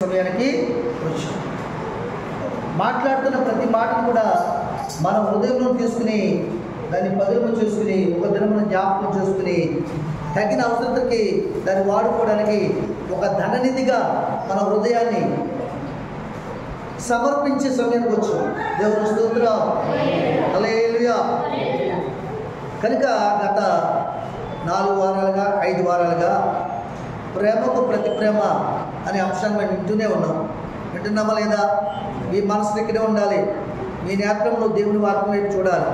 సమయానికి వచ్చాం. మాట్లాడుతున్న ప్రతి మాటను కూడా మన హృదయంలో తీసుకుని దాన్ని పదులు చేసుకుని ఒక దినమున జ్ఞాపకం చేసుకుని తగిన అవసరతకి దాన్ని వాడుకోవడానికి ఒక ధననిధిగా మన హృదయాన్ని సమర్పించే సమయానికి వచ్చాం. దేవుని స్తోత్రం, హల్లెలూయా. కనుక గత 4 వారాలుగా 5 వారాలుగా ప్రేమకు ప్రతి ప్రేమ అనే అంశాన్ని మేము వింటున్నామా లేదా? మీ మనసు ఇక్కడే ఉండాలి. మీ నేత్రంలో దేవుని వాక్యం వైపు చూడాలి.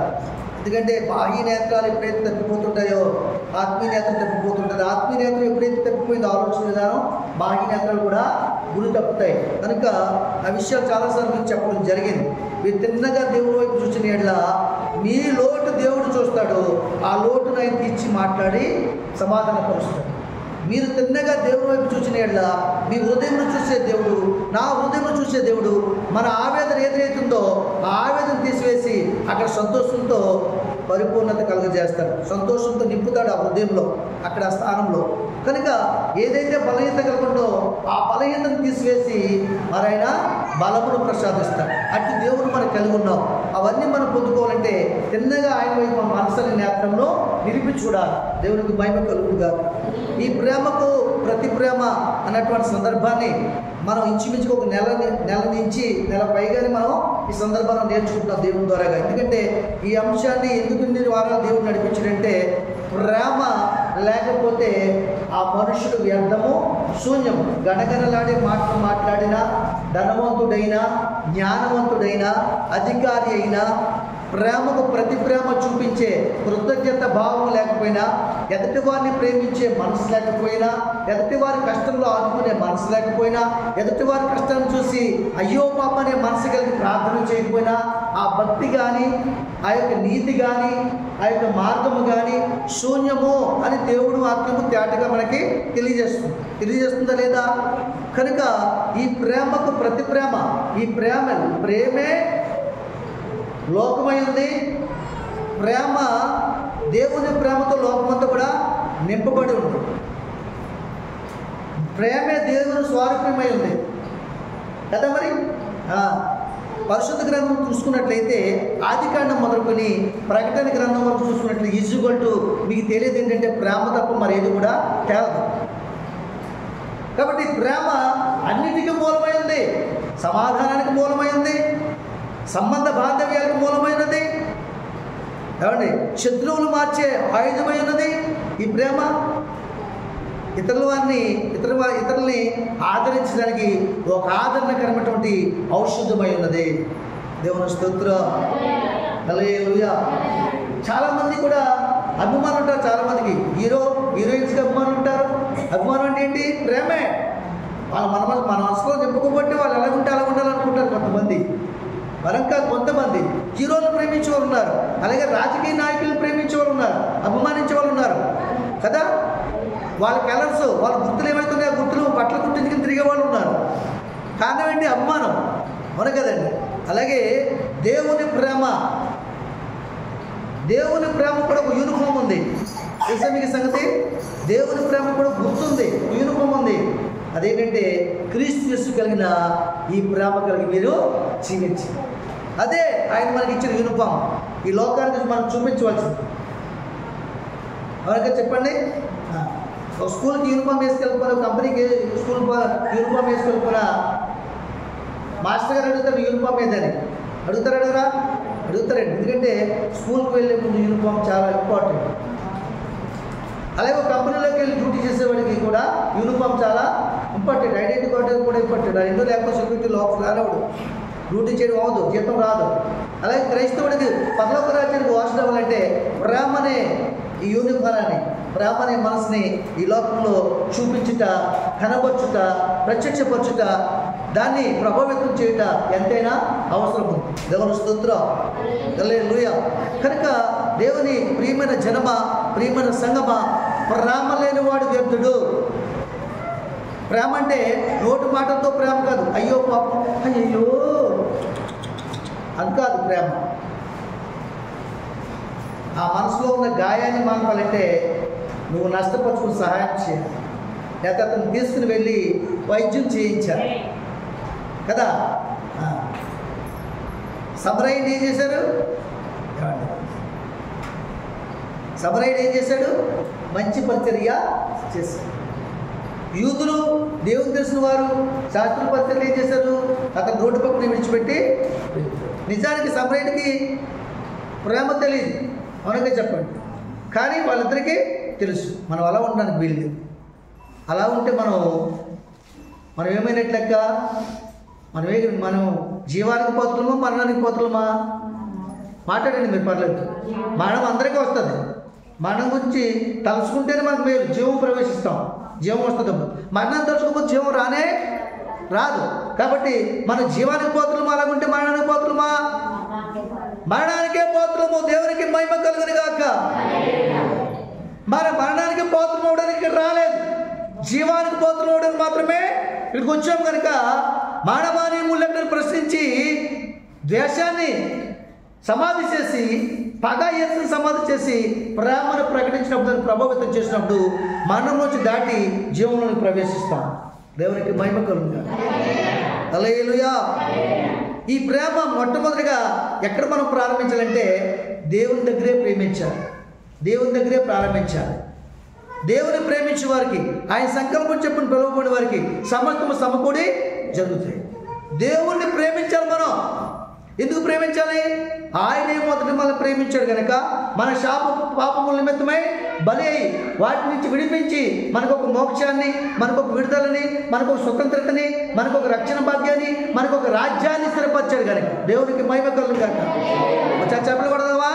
ఎందుకంటే బాహ్య నేత్రాలు ఎప్పుడైతే తప్పిపోతుంటాయో ఆత్మీయ నేత్రం తప్పిపోతుంటుంది. ఆత్మీయ నేత్రం ఎప్పుడైతే తప్పిపోయిందో ఆలోచన విధానం, బాహ్య నేత్రాలు కూడా గురి తప్పుతాయి. కనుక ఆ విషయాలు చాలాసార్లు మీకు చెప్పడం జరిగింది. మీరు తిన్నగా దేవుడి వైపు చూసిన ఎడల మీ లోటు దేవుడు చూస్తాడు. ఆ లోటును ఆయన తీర్చి మాట్లాడి సమాధానపరుస్తాడు. మీరు తిన్నగా దేవుడి వైపు చూసిన ఎడల మీ హృదయంలో చూసే దేవుడు, నా హృదయంలో చూసే దేవుడు మన ఆవేదన ఏదైతుందో ఆ ఆవేదన తీసివేసి అక్కడ సంతోషంతో పరిపూర్ణత కలుగజేస్తాడు. సంతోషంతో నింపుతాడు ఆ హృదయంలో, అక్కడ ఆ స్థానంలో. కనుక ఏదైతే బలహీనత కలుగుందో ఆ బలహీనతను తీసివేసి మరైన బలమును ప్రసాదిస్తాడు. అట్టి దేవుడు మనకు కలిగి ఉన్నాం. అవన్నీ మనం పొందుకోవాలంటే తిన్నగా ఆయన వైపు మన మనసుని నేత్రంలో నిలిపి చూడాలి. దేవునికి మహిమ కలుగుగా. ఈ ప్రేమకు ప్రతి ప్రేమ అన్నటువంటి సందర్భాన్ని మనం ఇంచుమించుకు ఒక నెల నుంచి నెల పైగానే మనం ఈ సందర్భాన్ని నేర్చుకుంటున్నాం దేవుని ద్వారాగా. ఎందుకంటే ఈ అంశాన్ని ఎందుకు ఇన్ని వారాలు దేవుడు నడిపించాడంటే ప్రేమ లేకపోతే ఆ మనుషుడు వ్యర్థము, శూన్యము. గణగణలాడే మాటలు మాట్లాడినా, ధనవంతుడైనా, జ్ఞానవంతుడైనా, అధికారి అయినా, ప్రేమకు ప్రతి ప్రేమ చూపించే కృతజ్ఞత భావం లేకపోయినా, ఎదుటి వారిని ప్రేమించే మనసు లేకపోయినా, ఎదుటి వారి కష్టంలో ఆదుకునే మనసు లేకపోయినా, ఎదుటి వారి కష్టాన్ని చూసి అయ్యో పాప అనే మనసు కలిగి ప్రార్థన చేయకపోయినా, ఆ భక్తి కానీ, ఆ యొక్క నీతి కానీ, ఆ యొక్క మార్గము కానీ శూన్యము అని దేవుడు వాక్యము తేటగా మనకి తెలియజేస్తుందా లేదా? కనుక ఈ ప్రేమకు ప్రతి ప్రేమ, ఈ ప్రేమే లోకమై ఉంది. ప్రేమ దేవుని ప్రేమతో లోకమంతా కూడా నింపబడి ఉంది. ప్రేమే దేవుని స్వారూప్యమై ఉంది కదా. మరి పరిశుద్ధ గ్రంథం చూసుకున్నట్లయితే ఆదికాండం మొదలుకొని ప్రకటన గ్రంథం వరకు చూసుకున్నట్లయితే ఈజ్వల్ టు మీకు తెలియదు ఏంటంటే ప్రేమ తప్ప మరేది కూడా తేలదు. కాబట్టి ప్రేమ అన్నిటికీ మూలమైంది. సమాధానానికి మూలమైంది, సంబంధ బాంధవ్యాలకు మూలమైనది, ఏమండి శత్రువులు మార్చే ఆయుధమై ఉన్నది ఈ ప్రేమ. ఇతరుల్ని ఆదరించడానికి ఒక ఆదరణకరమైనటువంటి ఔషధమై ఉన్నది. దేవుని స్తోత్రం, హల్లెలూయా. చాలామంది కూడా అభిమానం ఉంటారు. చాలామందికి హీరోయిన్స్కి అభిమానం ఉంటారు. అభిమానం అంటే ఏంటి? ప్రేమే. వాళ్ళు మన మనసులో చెప్పుకోబట్టి వాళ్ళు ఎలా ఉంటే అలా ఉండాలనుకుంటారు కొంతమంది. మరంకా కొంతమంది హీరోలను ప్రేమించే వాళ్ళు ఉన్నారు, అలాగే రాజకీయ నాయకులను ప్రేమించే వాళ్ళు ఉన్నారు, అభిమానించే వాళ్ళు ఉన్నారు కదా. వాళ్ళ కలర్స్, వాళ్ళ గుర్తులు ఏమవుతున్నాయి, ఆ గుర్తులు బట్టలు కుట్టించుకుని తిరిగే వాళ్ళు ఉన్నారు. కారణం ఏంటి? అభిమానం. అవును కదండి. అలాగే దేవుని ప్రేమ కూడా ఒక యూనిఫామ్ ఉంది. తెలుసా మీకు సంగతి? దేవుని ప్రేమ కూడా గుర్తుంది, యూనిఫామ్ ఉంది. అదేంటంటే క్రీస్తు యేసు కలిగిన ఈ ప్రేమ కలిగి మీరు జీవించాలి. అదే ఆయన మనకి ఇచ్చిన యూనిఫామ్. ఈ లోకానికి మనం చూపించవలసింది. ఎవరికైనా చెప్పండి. ఒక స్కూల్కి యూనిఫామ్ వేసుకెళ్ళిపోయినా, కంపెనీకి స్కూల్ యూనిఫామ్ వేసుకెళ్ళిపోయినా మాస్టర్ గారు అడుగుతారు యూనిఫామ్ ఏదని. అడుగుతారా? అడుగుతారండి. ఎందుకంటే స్కూల్కి వెళ్ళే ముందు యూనిఫామ్ చాలా ఇంపార్టెంట్. అలాగే ఒక కంపెనీలోకి వెళ్ళి డ్యూటీ చేసేవాడికి కూడా యూనిఫామ్ చాలా ఇంపార్టెంట్. ఐడెంటిటీ కార్డు కూడా ఇంపార్టెంట్. రెండో లేకపోతే సెక్యూరిటీ లోపల రానివాడు, డ్యూటీ చేయడం అవ్వదు, జీతం రాదు. అలాగే క్రైస్తవుడికి పరలోక రాజ్యానికి వారసుడు అవ్వాలంటే ప్రేమనే ఈ యూనిఫారాన్ని, ప్రేమనే మనసుని ఈ లోకంలో చూపించుట, కనబర్చుట, ప్రత్యక్షపరచుట, దాన్ని ప్రభావితం చేయుట ఎంతైనా అవసరం ఉంది. దేవుని స్తోత్రం, హల్లెలూయా. కనుక దేవుని ప్రియమైన జనమ, ప్రియమైన సంగమ, ప్రేమ లేనివాడు వ్యర్థుడు. ప్రేమ అంటే నోటి మాటలతో ప్రేమ కాదు. అయ్యో పాపం, అయ్యో అది కాదు ప్రేమ. ఆ మనసులో ఉన్న గాయాన్ని మానాలంటే నువ్వు నష్టపరుచుకుని సహాయం చేయాలి. లేకపోతే అతను తీసుకుని వెళ్ళి వైద్యం చేయించాలి. కదా. సమరయుడు ఏం చేశారు? సమరయుడు ఏం చేశాడు? మంచి పరిచర్య చేశాడు. యూదులు, దేవుని తెలిసిన వారు శాస్త్ర పరిచర్యలు ఏం చేశారు? అతను రోడ్డు పక్కన విడిచిపెట్టి. నిజానికి సమరయుడికి ప్రేమ తెలియదు, అవునగా చెప్పండి. కానీ వాళ్ళిద్దరికీ తెలుసు మనం అలా ఉండడానికి వీల్లేదు. అలా ఉంటే మనం ఏమైనట్టు లెక్క? మనం జీవానికి పాత్రలమా మరణానికి పాత్రలమా? మాట్లాడండి మీరు, పర్లేదు. మరణం అందరికీ వస్తుంది. మరణం గురించి తలుచుకుంటేనే మనకు మేలు, జీవం ప్రవేశిస్తాం, జీవం వస్తుంది. మరణం తలుచుకోకపోతే జీవం రాదు. కాబట్టి మన జీవానికి పాత్రలమా, అలాగుంటే మరణానికి పాత్రలమా? మరణానికే పాత్రము. దేవునికి మహిమ కలుగును గాక. మన మరణానికి పాత్రం అవడానికి ఇక్కడ రాలేదు, జీవానికి పాత్రం అవడానికి మాత్రమే ఇక్కడికి వచ్చాం. కనుక మానవాని మూల్యాన్ని ప్రశ్నించి ద్వేషాన్ని సమాధి చేసి, పగ ఎత్తుని సమాధి చేసి, ప్రేమను ప్రకటించినప్పుడు, దాన్ని ప్రభావితం చేసినప్పుడు మరణంలోంచి దాటి జీవంలోకి ప్రవేశిస్తాం. దేవునికి మహిమ కలుగును గాక. హల్లెలూయా. ఈ ప్రేమ మొట్టమొదటిగా ఎక్కడ మనం ప్రారంభించాలంటే దేవుని దగ్గరే ప్రేమించాలి. దేవుని దగ్గరే ప్రారంభించాలి. దేవుని ప్రేమించే వారికి, ఆయన సంకల్పం చెప్పిన పిలువబడిన వారికి సమస్తము సమకూడి జరుగుతాయి. దేవుణ్ణి ప్రేమించాలి. మనం ఎందుకు ప్రేమించాలి? ఆయనే మొదటి మనం ప్రేమించాడు కనుక మన పాపముల నిమిత్తమై బలి అయి వాటి నుంచి విడిపించి మనకు ఒక మోక్షాన్ని, మనకు ఒక విడుదలని, మనకు ఒక స్వతంత్రతని, మనకు ఒక రక్షణ భాగ్యాన్ని, మనకు ఒక రాజ్యాన్ని స్థిరపరిచాడు కనుక దేవునికి మహిమ కలుగును గాక. వచ్చా చెప్పలు కొడదామా?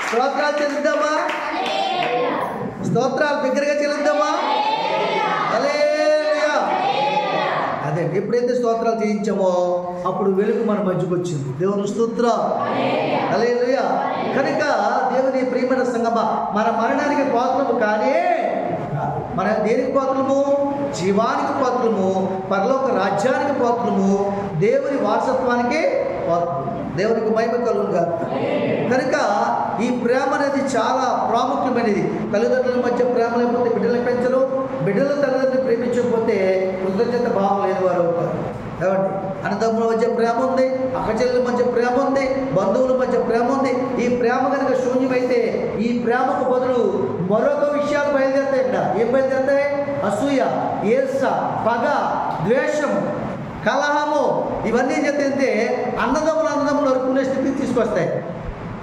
స్తోత్రాలు చెల్లిద్దామా? స్తోత్రాలు దగ్గరగా చెల్లిద్దామా? హల్లెలూయా. అదే ఎప్పుడైతే స్తోత్రాలు చేయించామో అప్పుడు వెలుగు మన మధ్యకు వచ్చింది. దేవుని స్తోత్రం. హల్లెలూయా. కనుక దేవుని ప్రియమైన సంగమా, మన మరణానికి పాత్రము కానీ మన దేనికి పాత్రము? జీవానికి పాత్రము, పరలోక రాజ్యానికి పాత్రము, దేవుని వారసత్వానికి పాత్రము. దేవునికి మహిమ కలుగును గాక. కనుక ఈ ప్రేమ అనేది చాలా ప్రాముఖ్యమైనది. తల్లిదండ్రుల మధ్య ప్రేమ లేకపోతే బిడ్డలను పెంచరు, బిడ్డల తల్లిదండ్రులు ప్రేమించకపోతే కృతజ్ఞత భావం లేని వారు అవుతారు. ఏమండి? అన్నదమ్ముల మధ్య ప్రేమ ఉంది, అక్కచెల్లెల మధ్య ప్రేమ ఉంది, బంధువుల మధ్య ప్రేమ ఉంది. ఈ ప్రేమ కనుక శూన్యమైతే ఈ ప్రేమకు బదులు మరొక విషయాలు బయలుదేరుతాయి. ఇక్కడ ఏం బయలుదేరుతాయి? అసూయ, ఈర్ష్య, పగ, ద్వేషము, కలహము. ఇవన్నీ చెప్తే అన్నదమ్ములు అరుకునే స్థితికి తీసుకొస్తాయి.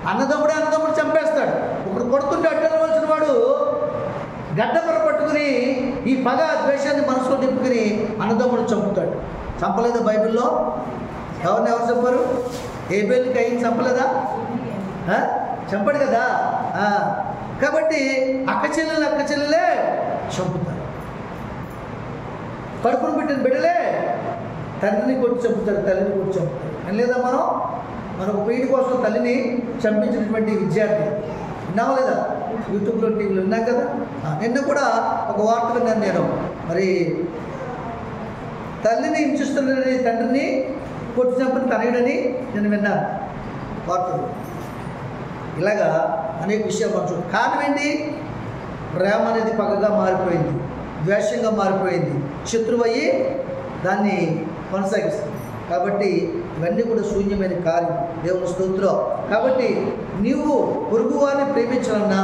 అన్నదమ్ముడు చంపేస్తాడు. ఒకడు కొడుతుంటే అడ్డవలసిన వాడు గడ్డపర పట్టుకుని ఈ పగ ద్వేషాన్ని మనసులో నింపుకుని అన్నదమ్ముడు చంపుతాడు. చంపలేదా బైబిల్లో? ఎవరు చంపారు? హేబేలు కయీను చంపలేదా? చంపాడు కదా. కాబట్టి అక్క చెల్లెలే చంపుతారు. కడుపును పెట్టిన బిడ్డలే తండ్రిని కొట్టి చంపుతారు, తల్లిని కొట్టి చంపుతారు. అని లేదా మనకు వీడి కోసం తల్లిని చంపించినటువంటి విద్యార్థి విన్నావా లేదా? యూట్యూబ్లో, టీవీలో విన్నాం కదా. నిన్న కూడా ఒక వార్త విన్నాను నేను. మరి తల్లిని హింసిస్తున్నని తండ్రిని కొట్టి చంపిన తనయుడని నేను విన్నాను వార్తలు. ఇలాగా అనేక విషయాలు మనం చూడాలి. కారణం ఏంటి? ప్రేమ అనేది పగగా మారిపోయింది, ద్వేషంగా మారిపోయింది, శత్రువయ్యి దాన్ని కొనసాగిస్తుంది. కాబట్టి ఇవన్నీ కూడా శూన్యమైన కార్యం. దేవుని స్తోత్రం. కాబట్టి నీవు పొరుగువారిని ప్రేమించాలన్నా,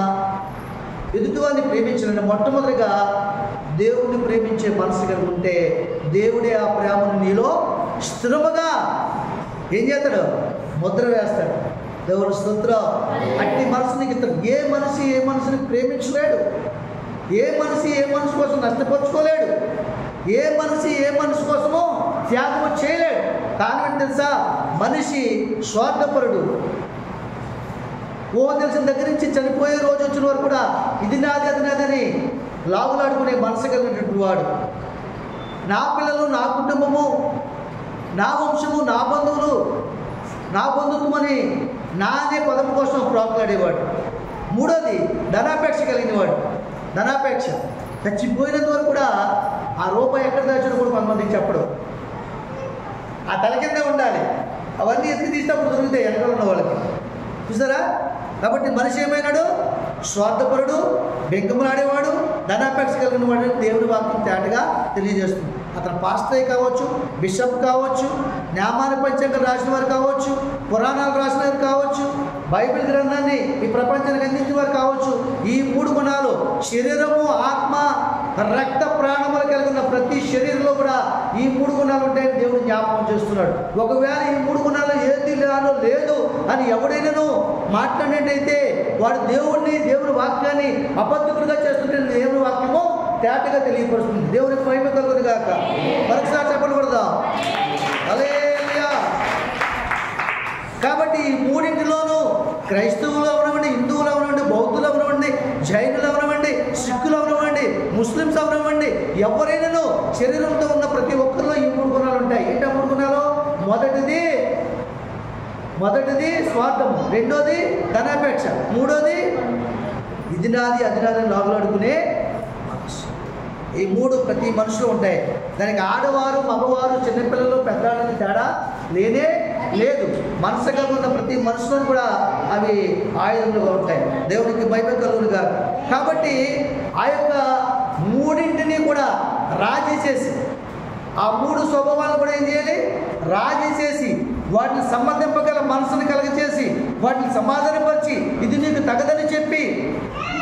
ఎదుటివారిని ప్రేమించాలన్నా మొట్టమొదటిగా దేవుణ్ణి ప్రేమించే మనసు కలిగి ఉంటే దేవుడే ఆ ప్రేమను నీలో స్థిరముగా ఏం చేస్తాడు? ముద్ర వేస్తాడు. దేవుని స్తోత్రం. అట్టి మనసు నీకు ఇస్తాడు. ఏ మనిషిని ప్రేమించలేడు. ఏ మనిషి కోసం నష్టపరుచుకోలేడు. ఏ మనిషి కోసమో త్యాగము చేయలేడు. కారణం ఏంటి తెలుసా? మనిషి స్వార్థపరుడు. తెలిసిన దగ్గర నుంచి చనిపోయే రోజు వచ్చిన వరకు కూడా ఇది నాది అది నాదని లాగులాడుకునే మనసు కలిగినటువంటి వాడు. నా పిల్లలు, నా కుటుంబము, నా వంశము, నా బంధువులు, నా బంధుత్వం అని నా అనే పదం కోసం ప్రాకులాడేవాడు. మూడోది ధనాపేక్ష కలిగిన వాడు. ధనాపేక్ష చచ్చిపోయినంత వరకు కూడా ఆ రూపాయి ఎక్కడ దాచిన కూడా కొంతమందికి చెప్పడం. ఆ తల కింద ఉండాలి. అవన్నీ ఎత్తి తీసినప్పుడు దొరుకుతాయి ఎక్కడ ఉన్న వాళ్ళకి. చూసారా? కాబట్టి మనిషి ఏమైనాడు? స్వార్థపరుడు, బెంకములాడేవాడు, ధనాపేక్ష కలిగిన వాడు దేవుని వాక్యం తేటగా తెలియజేస్తుంది. అతను పాస్టర్ కావచ్చు, బిషప్ కావచ్చు, న్యామాన పంచాంగం రాసిన వారు కావచ్చు, పురాణాలు రాసిన వారు కావచ్చు, బైబిల్ గ్రంథాన్ని ఈ ప్రపంచానికి అందించిన వారు కావచ్చు. ఈ 3 గుణాలు శరీరము, ఆత్మ, రక్త ప్రాణములు కలిగిన ప్రతి శరీరంలో కూడా ఈ 3 గుణాలు ఉంటాయని దేవుడు జ్ఞాపకం చేస్తున్నాడు. ఒకవేళ ఈ 3 గుణాలు ఏది లేదు అని ఎవడైనాను మాట్లాడినట్టయితే వాడు దేవుని వాక్యాన్ని అబద్ధకుడిగా చేస్తుంటే దేవుని వాక్యము తేటగా తెలియపరుస్తుంది. దేవునికి మహిమ కలుగును గాక. మరొకసారి చెప్పకూడదా? హల్లెలూయా. కాబట్టి ఈ 3 క్రైస్తవులు అవనివ్వండి, హిందువులు అవనివ్వండి, బౌద్ధులు అవనివ్వండి, జైనులు అవనివ్వండి, సిక్కులు అవనివ్వండి, ముస్లిమ్స్ అవనివ్వండి, ఎవరైనాను శరీరంతో ఉన్న ప్రతి ఒక్కరిలో ఈ 3 గుణాలు ఉంటాయి. ఏంటా 3 గుణాలు? మొదటిది స్వార్థము, రెండోది ధనాపేక్ష, మూడోది ఇది నాది అది నాది లాగులాడుకునే మనసు. ఈ 3 ప్రతి మనిషిలో ఉంటాయి. దానికి ఆడవారు, మగవారు, చిన్నపిల్లలు, పెద్దవాళ్ళని తేడా లేనే లేదు. మనసుగా ఉన్న ప్రతి మనుషులను కూడా అవి ఆయుధములుగా ఉంటాయి. దేవునికి మహిమ కలుగునుగా. కాబట్టి ఆ యొక్క 3 కూడా రాజీ చేసి, ఆ 3 స్వభావాలను కూడా ఏం చేయాలి? రాజీ చేసి, వాటిని సంబంధింపగల మనసును కలగచేసి, వాటిని సమాధానపరిచి, ఇది నీకు తగదని చెప్పి,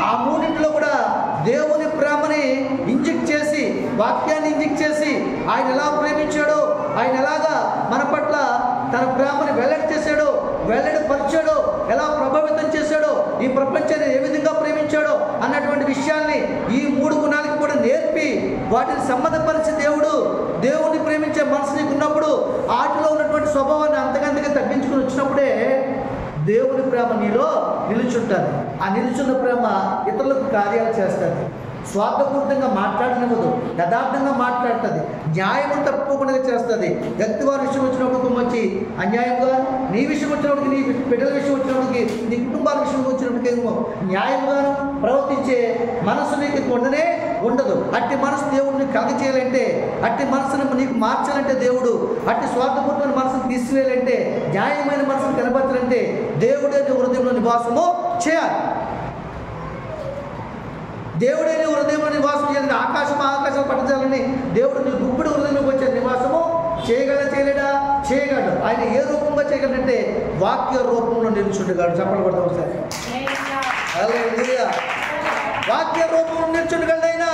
ఆ 3 కూడా దేవుని ప్రేమని ఇంజెక్ట్ చేసి, వాక్యాన్ని ఇంజెక్ట్ చేసి, ఆయన ఎలా ప్రేమించాడో, ఆయన ఎలాగా మన పట్ల తన ప్రేమని వెల్లడి చేశాడో, వెల్లడిపరిచాడో, ఎలా ప్రభావితం చేశాడో, ఈ ప్రపంచాన్ని ఏ విధంగా ప్రేమించాడో అన్నటువంటి విషయాల్ని ఈ 3 గుణాలకి కూడా నేర్పి వాటిని సంబంధపరిచి దేవుని ప్రేమించే మనసు నీకు ఉన్నప్పుడు వాటిలో ఉన్నటువంటి స్వభావాన్ని అంతకంతగా తగ్గించుకుని వచ్చినప్పుడే దేవుని ప్రేమ నీలో నిలుచుంటుంది. ఆ నిలుచున్న ప్రేమ ఇతరులకు కార్యాలు చేస్తుంది. స్వార్థపూరితంగా మాట్లాడనివ్వదు, యథార్థంగా మాట్లాడుతుంది, న్యాయం తప్పుకోకుండా చేస్తుంది. వ్యక్తి వారి విషయం వచ్చినప్పుడు మంచి అన్యాయంగా, నీ విషయం వచ్చినప్పటికి, నీ బిడ్డల విషయం వచ్చినప్పటికి, నీ కుటుంబాల విషయం వచ్చినప్పటికేమో న్యాయంగాను ప్రవర్తించే మనసు నీకు ఉండనే ఉండదు. అట్టి మనసు దేవుడిని కలగ చేయాలంటే, అట్టి మనసును నీకు మార్చాలంటే, దేవుడు అట్టి స్వార్థపూరితమైన మనసును తీసివేయాలంటే, న్యాయమైన మనసును కనపరచాలంటే దేవుడే నీ హృదయంలో నివాసము చేయాలి. దేవుడే నీ హృదయంలో నివాసం చేయాలని, ఆకాశం పట్టించాలని దేవుడు నీ గుప్పిడి హృదయంలోకి వచ్చే నివాసము చేయలేడా? చేయగలడు. ఆయన ఏ రూపంగా చేయగలంటే వాక్య రూపంలో నిలుచుండగలడు. చెప్పలు కొడతాం ఒకసారి. హల్లెలూయా. వాక్య రూపంలో నిలుచుండగలడు. ఆయన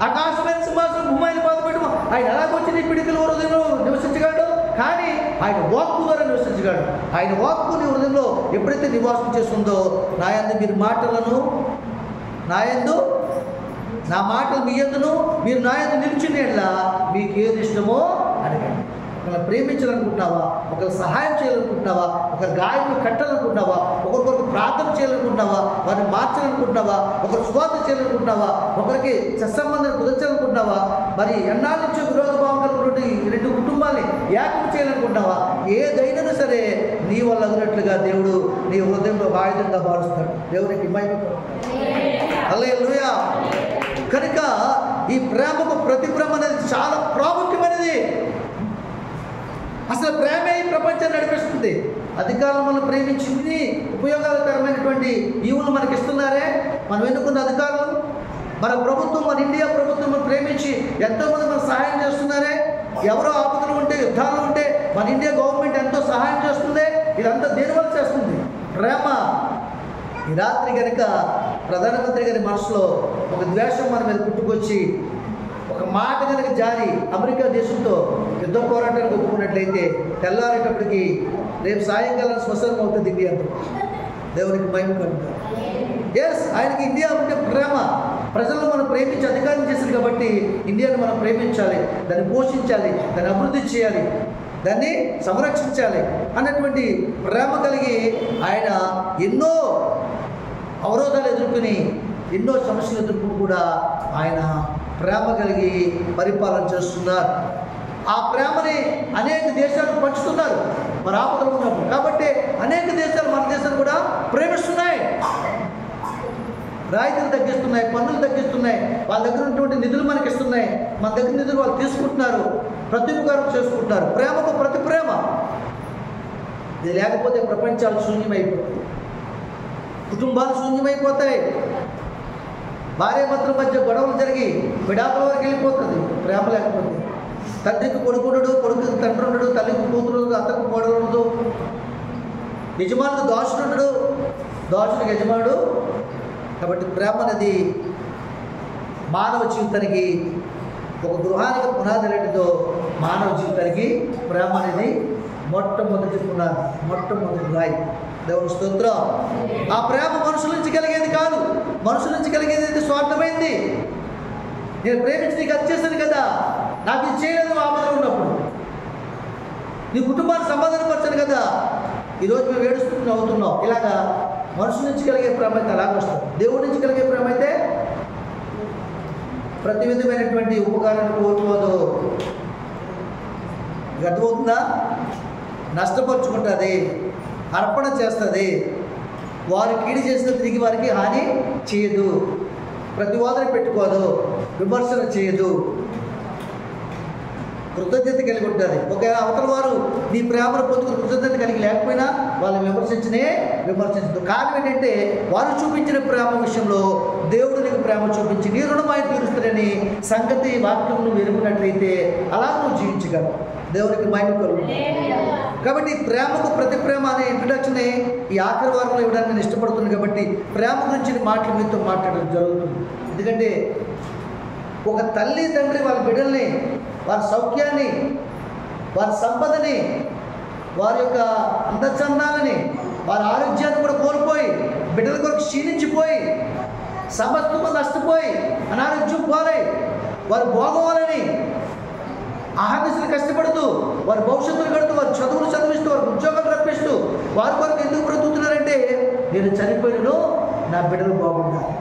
ఆకాశమైన సింహాసనం, భూమిని బాధపెట్టు, ఆయన ఎలాగొచ్చి నీ పిడికల హృదయంలో నివసించగలడు. కానీ ఆయన వాక్కు ద్వారా నివసించగలడు. ఆయన వాక్కు నీ హృదయంలో ఎప్పుడైతే నివాసం చేస్తుందో, నా యందు మీరు మాటలను, నా మాటలు మీ యందును, మీరు నా యందు నిలిచినట్లా మీకు ఏది ఇష్టమో అడగండి. ఒకరు ప్రేమించాలనుకుంటున్నావా? ఒకరు సహాయం చేయాలనుకుంటున్నావా? ఒకరు గాయాన్ని కట్టాలనుకుంటున్నావా? ఒకరికొరకు ప్రార్థన చేయాలనుకుంటున్నావా? వారిని మార్చాలనుకుంటున్నావా? ఒకరు స్వార్థ చేయాలనుకుంటున్నావా? ఒకరికి సత్సంబంధాన్ని కుదర్చాలనుకుంటున్నావా? మరి ఎన్నాళ్ళ నుంచో విరోధ భావం కలిగినటువంటి 2 కుటుంబాన్ని ఏకం చేయాలనుకుంటున్నావా? ఏదైనా సరే నీ వల్ల అగినట్లుగా దేవుడు నీ హృదయంలో ఆయుధంగా భావిస్తాడు. దేవునికి మహిమ. హల్లెలూయా. కనుక ఈ ప్రేమకు ప్రతి ప్రేమ అనేది చాలా ప్రాముఖ్యమైనది. అసలు ప్రేమే ఈ ప్రపంచాన్ని నడిపిస్తుంది. అధికారులు మనం ప్రేమించింది ఉపయోగకరమైనటువంటి ఈవులు మనకి ఇస్తున్నారే. మనం ఎన్నుకున్న అధికారులు, మన ప్రభుత్వం, మన ఇండియా ప్రభుత్వం మనం ప్రేమించి ఎంతోమంది మనకు సహాయం చేస్తున్నారే. ఎవరో ఆపదలు ఉంటే, యుద్ధాలు ఉంటే మన ఇండియా గవర్నమెంట్ ఎంతో సహాయం చేస్తుంది. ఇదంతా దేనివల్ల చేస్తుంది? ప్రేమ. ఈ రాత్రి కనుక ప్రధానమంత్రి గారి మనసులో ఒక ద్వేషం మన మీద పుట్టుకొచ్చి ఒక మాట కనుక జారి అమెరికా దేశంతో యుద్ధ పోరాటానికి ఒప్పుకున్నట్లయితే తెల్లారేటప్పటికి రేపు సాయంకాలం శ్మశానం అవుతుంది ఇండియా. దేవునికి మహిమ కనుక. ఎస్, ఆయనకి ఇండియా అంటే ప్రేమ. ప్రజలను మనం ప్రేమించి అధికారం చేశారు కాబట్టి ఇండియాను మనం ప్రేమించాలి, దాన్ని పోషించాలి, దాన్ని అభివృద్ధి చేయాలి, దాన్ని సంరక్షించాలి అన్నటువంటి ప్రేమ కలిగి ఆయన ఎన్నో అవరోధాలు ఎదుర్కొని, ఎన్నో సమస్యలు ఎదుర్కొని కూడా ఆయన ప్రేమ కలిగి పరిపాలన చేస్తున్నారు. ఆ ప్రేమని అనేక దేశాలు పంచుతున్నారు మరి ఆపదలు ఉన్నప్పుడు. కాబట్టి అనేక దేశాలు మన దేశాలు కూడా ప్రేమిస్తున్నాయి. రాయితీలు తగ్గిస్తున్నాయి, పన్నులు తగ్గిస్తున్నాయి, వాళ్ళ దగ్గర ఉన్నటువంటి నిధులు మనకి ఇస్తున్నాయి, మన దగ్గర నిధులు వాళ్ళు తీసుకుంటున్నారు, ప్రత్యుపకారం చేసుకుంటున్నారు. ప్రేమకు ప్రతి ప్రేమ. ఇది లేకపోతే ప్రపంచాలు శూన్యమైపోతుంది. కుటుంబాలు శూన్యమైపోతాయి. భార్యాభర్తల మధ్య గొడవలు జరిగి విడాకుల వరకు వెళ్ళిపోతుంది ప్రేమ లేకపోతే. తండ్రికి కొడుకుడు, కొడుకుకి తండ్రి ఉండడు, తల్లికి కూతురు, అత్తకు కోడలు ఉండదు, యజమానుడు దోషుడు, దోషుడికి యజమానుడు. కాబట్టి ప్రేమ అనేది మానవ జీవితానికి ఒక గృహానికి పునాది లాంటిదో మానవ జీవితానికి ప్రేమ అనేది మొట్టమొదటి పునాది, మొట్టమొదటి రాయి. దేవుని స్తోత్రం. ఆ ప్రేమ మనుషుల నుంచి కలిగేది కాదు. మనుషుల నుంచి కలిగేది స్వార్థమైంది. నేను ప్రేమించి నీకు అది చేశాను కదా, నాకు ఇది చేయలేదు ఆపదలో ఉన్నప్పుడు, నీ కుటుంబాన్ని సమాధానపరచాను కదా, ఈరోజు మేము ఏడుస్తూ అవుతున్నాం. ఇలాగా మనుషుల నుంచి కలిగే ప్రేమ అయితే అలాగే వస్తుంది. దేవుడి నుంచి కలిగే ప్రేమ అయితే ప్రతి విధమైనటువంటి ఉపకారాన్ని కోరుకోదు. అర్థమవుతుందా? నష్టపరుచుకుంటుంది, అర్పణ చేస్తుంది, వారు కీడు చేసిన తిరిగి వారికి హాని చేయదు, ప్రతివాదన పెట్టుకోదు, విమర్శన చేయదు, కృతజ్ఞత కలిగి ఉంటుంది. ఒకవేళ అవతల వారు నీ ప్రేమను పొందుకుని కృతజ్ఞత కలిగి లేకపోయినా వాళ్ళని విమర్శించదు. కారణం ఏంటంటే వారు చూపించిన ప్రేమ విషయంలో దేవుడు నీకు ప్రేమ చూపించి నీ రుణమాయి తీరుస్తాడని సంగతి వాక్యం నువ్వు ఎరుగునట్లయితే అలా నువ్వు జీవించగలవు. దేవునికి మహిమ కలుగుతుంది. కాబట్టి ప్రేమకు ప్రతి ప్రేమ అనే ఇంట్రడక్షన్ ఈ ఆఖరి వారంలో ఇవ్వడానికి నేను ఇష్టపడుతుంది. కాబట్టి ప్రేమ గురించి మాటలు మీతో మాట్లాడడం జరుగుతుంది. ఎందుకంటే ఒక తల్లి తండ్రి వాళ్ళ బిడ్డల్ని, వారి సౌఖ్యాన్ని, వారి సంపదని, వారి యొక్క అందచందాలని, వారి ఆరోగ్యాన్ని కూడా కోల్పోయి, బిడ్డల కొరకు క్షీణించిపోయి, సమస్తము నష్టపోయి, అనారోగ్యం పోలై, వారు భోగవాలని ఆహార్నిశలు కష్టపడుతూ, వారి భవిష్యత్తులు కడుతూ, వారి చదువులు చదివిస్తూ, వారికి ఉద్యోగాలు రప్పిస్తూ, వారి కొరకు ఎందుకు బ్రతుకుతున్నారంటే నేను చనిపోయినను నా బిడ్డలు బాగుండాలి.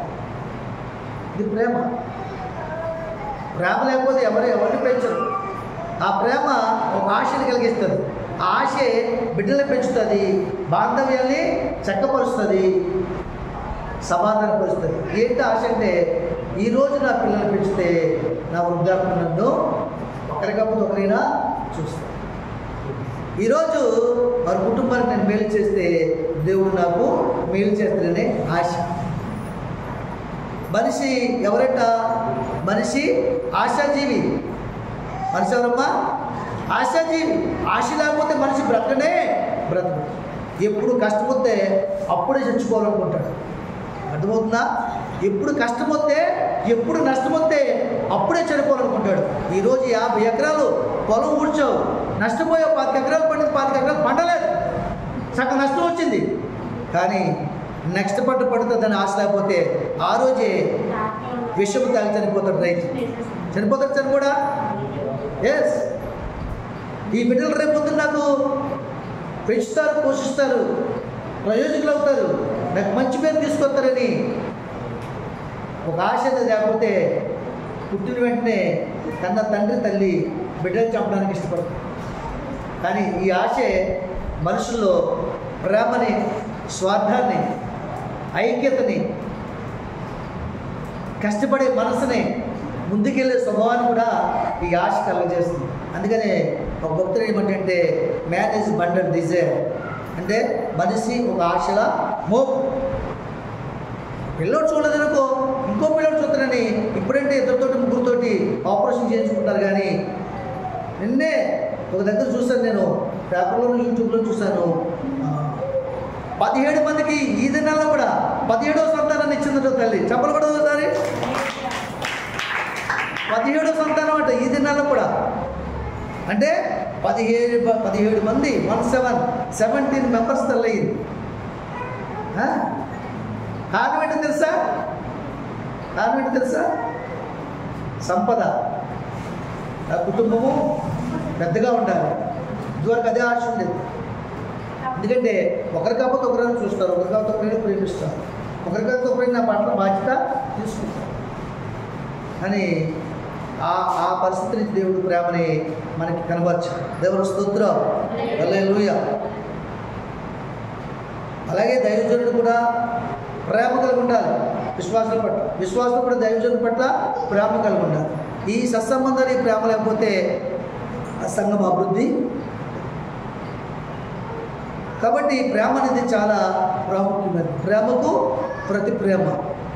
ఇది ప్రేమ. ప్రేమ లేకపోతే ఎవరిని పెంచరు. ఆ ప్రేమ ఒక ఆశని కలిగిస్తుంది. ఆ ఆశే బిడ్డల్ని పెంచుతుంది, బాంధవ్యాల్ని చక్కపరుస్తుంది, సమాధానపరుస్తుంది. ఏంటి ఆశ అంటే ఈరోజు నా పిల్లల్ని పెంచితే నా వృద్ధాప్యం నన్ను ఒకరికప్పుడు ఒకరైనా చూస్తాను. ఈరోజు వారి కుటుంబానికి నేను మేలు చేస్తే దేవుడు నాకు మేలు చేస్తాడనే ఆశ. మనిషి ఎవరట? మనిషి ఆశాజీవి. మనిషి ఎవరమ్మా? ఆశాజీవి. ఆశ లేకపోతే మనిషి బ్రతకడు. ఎప్పుడు కష్టం వస్తే అప్పుడే చచ్చిపోవాలనుకుంటాడు. అర్థమవుతుందా? ఎప్పుడు కష్టం వస్తే, ఎప్పుడు నష్టం వస్తే అప్పుడే చనిపోవాలనుకుంటాడు. ఈరోజు 50 ఎకరాలు పొలం ఊడ్చావు, నష్టపోయావు. 5 ఎకరాలు పండింది, 5 ఎకరాలు పండలేదు, సగం నష్టం వచ్చింది. కానీ నెక్స్ట్ పంట పడుతుందని ఆశ లేకపోతే ఆ రోజే విషము తాగి చనిపోతాడు రైతు. చనిపోతాడు కూడా. ఎస్, ఈ బిడ్డలు రేపు నాకు పెంచుతారు, పోషిస్తారు, ప్రయోజకులు అవుతారు, నాకు మంచి పేరు తీసుకొస్తారని ఒక ఆశ లేకపోతే పుట్టిన వెంటనే కన్న తండ్రి తల్లి బిడ్డలు చంపడానికి ఇష్టపడతారు. కానీ ఈ ఆశే మనుషుల్లో ప్రేమని, స్వార్థాన్ని, ఐక్యతని, కష్టపడే మనసుని, ముందుకెళ్ళే స్వభావాన్ని కూడా ఈ ఆశ కలగజేస్తుంది. అందుకనే ఒక భక్తుడు ఏమంటే మ్యాన్ ఈజ్ బండెడ్ డిజైర్ అంటే మనిషి ఒక ఆశల మోపు. పిల్లోడు చూడలేదనుకో ఇంకో పిల్లోడు చూస్తానని ఇప్పుడంటే ఇద్దరితోటి ముగ్గురితోటి ఆపరేషన్ చేయించుకుంటారు. కానీ నిన్నే ఒక దగ్గర చూశాను, నేను పేపర్లోను యూట్యూబ్లో చూశాను, 17 మందికి ఈ దినాల్లో కూడా 17వ సంతానాన్ని ఇచ్చిందట తల్లి. చెప్పలు కూడా ఒకసారి. 17వ సంతానం అంట ఈ దినాల్లో కూడా. అంటే 17 మంది 17 మెంబర్స్ తల్లి అయ్యింది. కారణం ఏంటో తెలుసా? సంపద. ఆ కుటుంబము పెద్దగా ఉండాలి. ఇదివరకు అదే ఆశ ఉండేది. ఎందుకంటే ఒకరి కాకపోతే ఒకరైనా చూస్తారు, ఒకరి కాకపోతే ఒకరైనా ప్రేమిస్తారు, ఒకరి కాకపోతే ఒకరైనా నా పట్ల బాధ్యత తీసుకుంటారు. అని ఆ పరిస్థితి నుంచి దేవుడు ప్రేమని మనకి కనబరచాడు. దేవుని స్తోత్రం. హల్లెలూయా. అలాగే దైవజనుడు కూడా ప్రేమ కలిగి ఉండాలి. విశ్వాసం కూడా దైవజనుడి పట్ల ప్రేమ కలిగి ఉండాలి. ఈ సత్సంబంధాన్ని ప్రేమ లేకపోతే ఆ సంఘం అభివృద్ధి కాబట్టి ప్రేమ అనేది చాలా ప్రాముఖ్యమైనది. ప్రేమకు ప్రతి ప్రేమ.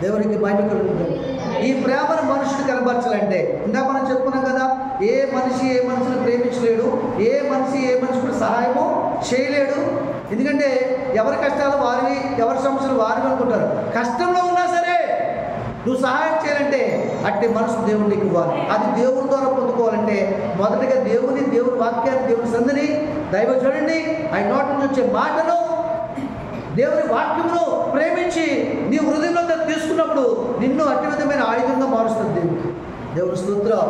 దేవునికి మహిమ కలుగుతుంది. ఈ ప్రేమను మనుషుడు కనబరచాలంటే ఇందాక మనం చెప్పుకున్నాం కదా, ఏ మనిషిని ప్రేమించలేడు, ఏ మనిషి కూడా సహాయము చేయలేడు. ఎందుకంటే ఎవరి కష్టాలు వారివి, ఎవరి సమస్యలు వారివి అనుకుంటారు. కష్టంలో ఉన్నా సరే నువ్వు సహాయం చేయాలంటే అట్టి మనసు దేవునికి ఇవ్వాలి. అది దేవుని ద్వారా పొందుకోవాలంటే మొదటగా దేవుని వాక్యాన్ని, దేవుని సంధిని, దైవజనుడిని ఆయన నోటి నుంచి వచ్చే మాటను, దేవుని వాక్యమును ప్రేమించి నీ హృదయంలో తీసుకున్నప్పుడు నిన్ను అట్టి విధమైన ఆయుధంగా మారుస్తుంది దేవుని స్తోత్రం.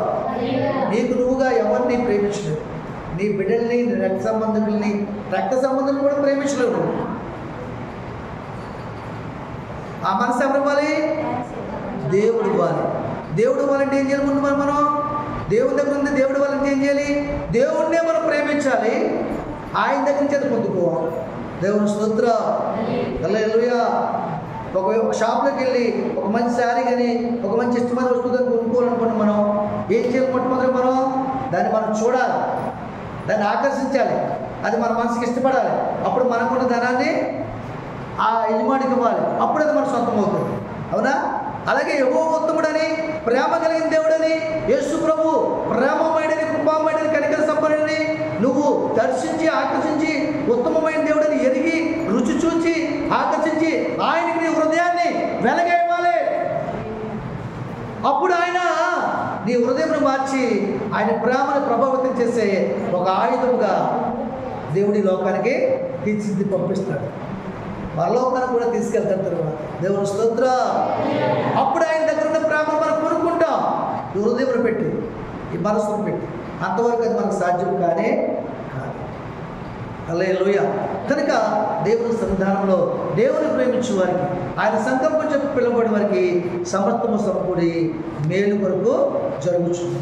నీకు నువ్వుగా ఎవరిని ప్రేమించలేవు. నీ బిడ్డల్ని, నీ రక్త సంబంధుల్ని కూడా ప్రేమించలేవు. ఆ మనసు ఎవరు ఇవ్వాలి? దేవుడు ఇవ్వాలి. దేవుడు ఇవ్వాలంటే ఏం చేయాలి? ముందు మనం దేవుని దగ్గర ఉంది. దేవుడు ఇవ్వాలంటే ఏం చేయాలి? దేవుడినే మనం ప్రేమించాలి, ఆయన దగ్గర నుంచి అది పొందుకోవాలి. దేవుని స్తోత్రం. హల్లెలూయా. ఒక షాప్లోకి వెళ్ళి ఒక మంచి శారీ కానీ ఒక మంచి ఇష్టమైన వస్తువు కానీ కొనుక్కోవాలనుకోండి, మనం ఏం చేయాలి? మొట్టమొదటి దాన్ని మనం చూడాలి, దాన్ని ఆకర్షించాలి, అది మన మనసుకి ఇష్టపడాలి. అప్పుడు మనకున్న ధనాన్ని ఆ యజమానికి ఇవ్వాలి. అప్పుడు అది మన సొంతం అవుతుంది. అవునా? అలాగే యెహోవా ఉత్తముడని, ప్రేమ కలిగిన దేవుడని, యేసు ప్రభు ప్రేమమయుడని, కృపామయుడని, కనికర సంపన్నుడని నువ్వు దర్శించి ఆకర్షించి ఉత్తమమైన దేవుడని ఎరిగి రుచి చూచి ఆకర్షించి ఆయనకి నీ హృదయాన్ని వెలగేయాలి. అప్పుడు ఆయన నీ హృదయం మార్చి ఆయన ప్రేమను ప్రభావితం చేసే ఒక ఆయుధముగా దేవుడి లోకానికి తీర్చిది పంపిస్తాడు. పరలోకానికి కూడా తీసుకెళ్తాడు తర్వాత. దేవుని స్తోత్రం. అప్పుడు ఆయన దగ్గర ఉన్న ప్రేమను మనం కొనుక్కుంటాం. ఈ హృదయంలో పెట్టి, ఈ మనసును పెట్టి. అంతవరకు అది మనకు సాధ్యం కానే కాదు. హల్లెలూయా. కనుక దేవుని సన్నిధానంలో దేవుని ప్రేమించే వారికి, ఆయన సంకల్పం చెప్పి పిలువబడి వారికి సమర్థము సమకూడి మేలు కొరకు జరుగుతుంది.